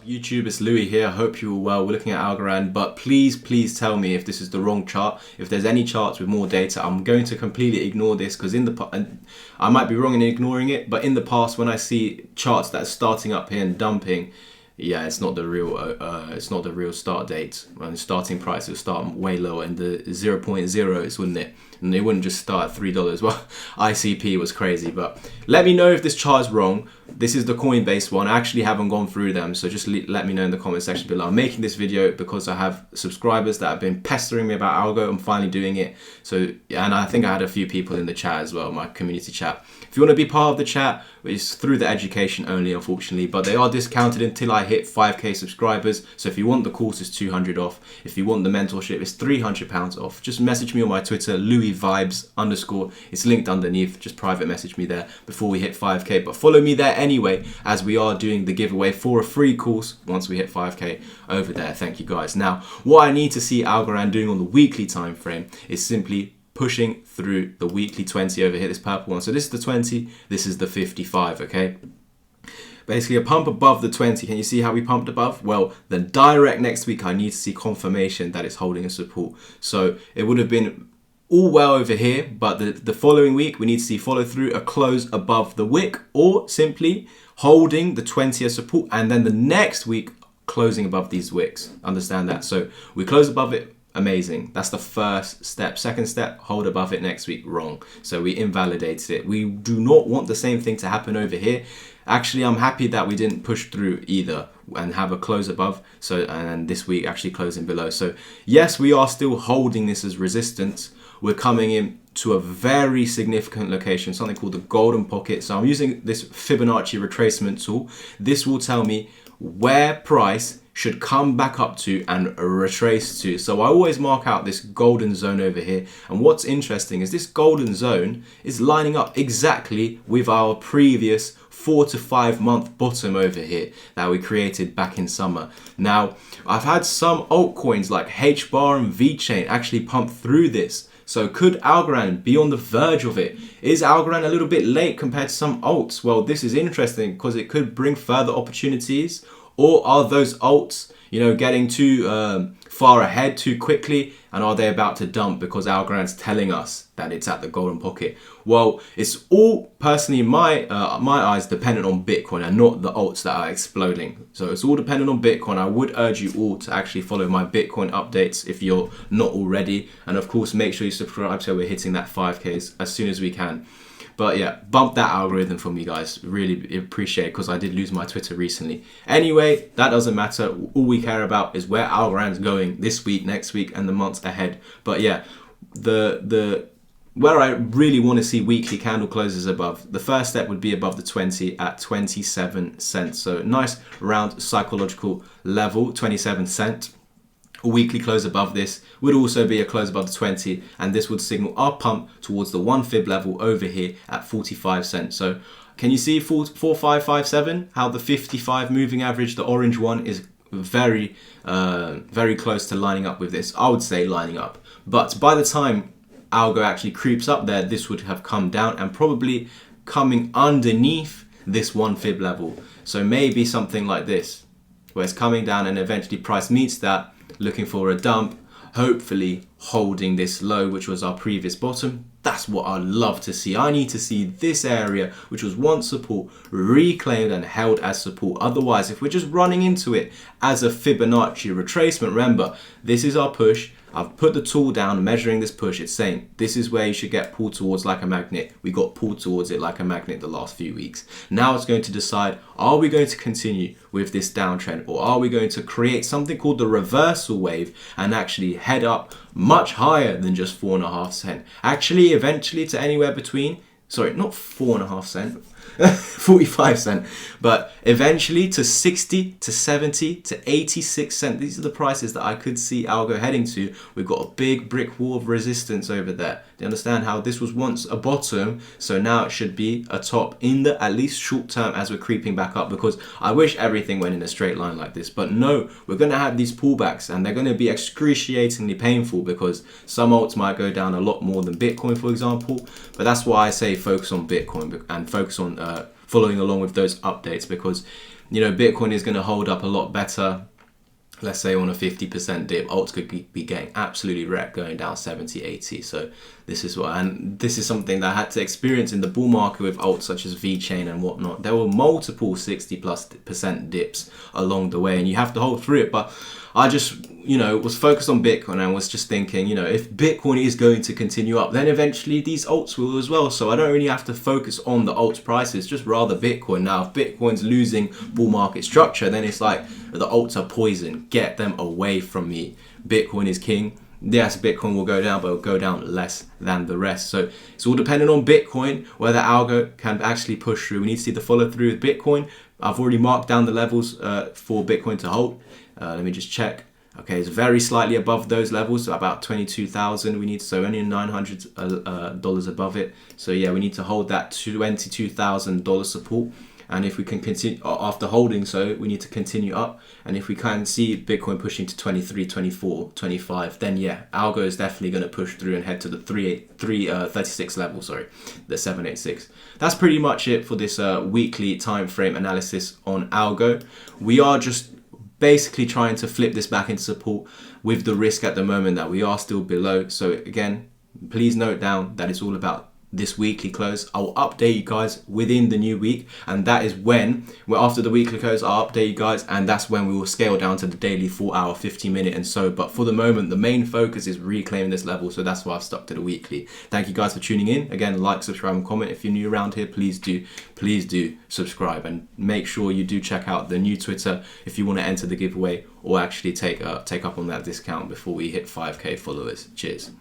YouTube, it's Louis here. I hope you're well. We're looking at Algorand, but please tell me if this is the wrong chart. If there's any charts with more data, I'm going to completely ignore this because I might be wrong in ignoring it, but in the past when I see charts that are starting up here and dumping, yeah, it's not the real start date. When the starting price will start way lower in the 0.0s, wouldn't it? And they wouldn't just start at $3. Well, ICP was crazy, but let me know if this chart is wrong. This is the Coinbase one. I actually haven't gone through them, so just let me know in the comment section below. I'm making this video because I have subscribers that have been pestering me about Algo. I'm finally doing it. So, and I think I had a few people in the chat as well, my community chat. If you want to be part of the chat, it's through the education only, unfortunately, but they are discounted until I hit 5k subscribers. So if you want the course, it's 200 off. If you want the mentorship, it's £300 off. Just message me on my Twitter, LouisVibes_. It's linked underneath. Just private message me there before we hit 5k. But follow me there anyway, as we are doing the giveaway for a free course once we hit 5k over there. Thank you guys. Now, what I need to see Algorand doing on the weekly time frame is simply pushing through the weekly 20 over here, this purple one. So this is the 20, this is the 55, okay? Basically a pump above the 20. Can you see how we pumped above? Well, then direct next week, I need to see confirmation that it's holding a support. So it would have been all well over here, but the following week, we need to see follow through, a close above the wick, or simply holding the 20 as support, and then the next week, closing above these wicks. Understand that? So we close above it. Amazing. That's the first step. Second step, hold above it next week. Wrong. So we invalidated it. We do not want the same thing to happen over here. Actually, I'm happy that we didn't push through either and have a close above. So, and this week actually closing below. So yes, we are still holding this as resistance. We're coming in to a very significant location, something called the golden pocket. So I'm using this Fibonacci retracement tool. This will tell me where price should come back up to and retrace to. So I always mark out this golden zone over here. And what's interesting is this golden zone is lining up exactly with our previous 4 to 5 month bottom over here that we created back in summer. Now, I've had some altcoins like HBAR and VeChain actually pump through this. So could Algorand be on the verge of it? Is Algorand a little bit late compared to some alts? Well, this is interesting because it could bring further opportunities. Or are those alts, getting too far ahead too quickly? And are they about to dump because Algorand's telling us that it's at the golden pocket? Well, it's all personally in my eyes dependent on Bitcoin and not the alts that are exploding. So it's all dependent on Bitcoin. I would urge you all to actually follow my Bitcoin updates if you're not already. And of course, make sure you subscribe so we're hitting that 5Ks as soon as we can. But yeah, bump that algorithm for me, guys. Really appreciate it because I did lose my Twitter recently. Anyway, that doesn't matter. All we care about is where Algorand's going this week, next week, and the months ahead. But yeah, where I really want to see weekly candle closes above, the first step would be above the 20 at 27 cents. So nice round psychological level, 27 cents. A weekly close above this would also be a close above the 20, and this would signal our pump towards the 1 fib level over here at 45 cents. So can you see 4557? How the 55 moving average, the orange one, is very close to lining up with this. I would say lining up, but by the time Algo actually creeps up there, this would have come down and probably coming underneath this 1 fib level. So maybe something like this, where it's coming down and eventually price meets that, looking for a dump, hopefully holding this low, which was our previous bottom. That's what I'd love to see. I need to see this area, which was once support, reclaimed and held as support. Otherwise, if we're just running into it as a Fibonacci retracement, remember, this is our push. I've put the tool down measuring this push. It's saying this is where you should get pulled towards like a magnet. We got pulled towards it like a magnet the last few weeks. Now it's going to decide, are we going to continue with this downtrend, or are we going to create something called the reversal wave and actually head up much higher than just 4.5 cents? Actually, eventually to anywhere between, sorry, not 4.5 cents, 45 cents, but eventually to 60 to 70 to 86 cents. These are the prices that I could see Algo heading to. We've got a big brick wall of resistance over there. Do you understand how this was once a bottom, so now it should be a top in the at least short term as we're creeping back up? Because I wish everything went in a straight line like this, but no, we're going to have these pullbacks and they're going to be excruciatingly painful because some alts might go down a lot more than Bitcoin, for example. But that's why I say focus on Bitcoin and focus on following along with those updates, because you know, Bitcoin is going to hold up a lot better. Let's say on a 50% dip, alts could be getting absolutely wrecked, going down 70, 80. So this is something that I had to experience in the bull market with alts such as VeChain and whatnot. There were multiple 60+% dips along the way, and you have to hold through it. But I just, you know, was focused on Bitcoin and was just thinking, you know, if Bitcoin is going to continue up, then eventually these alts will as well. So I don't really have to focus on the alts prices, just rather Bitcoin. Now, if Bitcoin's losing bull market structure, then it's like the alts are poison. Get them away from me. Bitcoin is king. Yes, Bitcoin will go down, but it will go down less than the rest. So it's all dependent on Bitcoin, whether Algo can actually push through. We need to see the follow through with Bitcoin. I've already marked down the levels for Bitcoin to hold. Let me just check. Okay, it's very slightly above those levels, so about 22,000 we need, so only $900 above it. So yeah, we need to hold that $22,000 support. And if we can continue, after holding so, we need to continue up. And if we can see Bitcoin pushing to 23, 24, 25, then yeah, Algo is definitely going to push through and head to the 36 level, the 786. That's pretty much it for this weekly time frame analysis on Algo. We are just basically trying to flip this back into support with the risk at the moment that we are still below. So again, please note down that it's all about this weekly close. I'll update you guys within the new week, and that is when, well, after the weekly close, I'll update you guys, and that's when we will scale down to the daily 4-hour, 15-minute and so. But for the moment, the main focus is reclaiming this level, so that's why I've stuck to the weekly. Thank you guys for tuning in. Again, like, subscribe and comment. If you're new around here, please do subscribe, and make sure you do check out the new Twitter if you want to enter the giveaway or actually take up on that discount before we hit 5k followers. Cheers.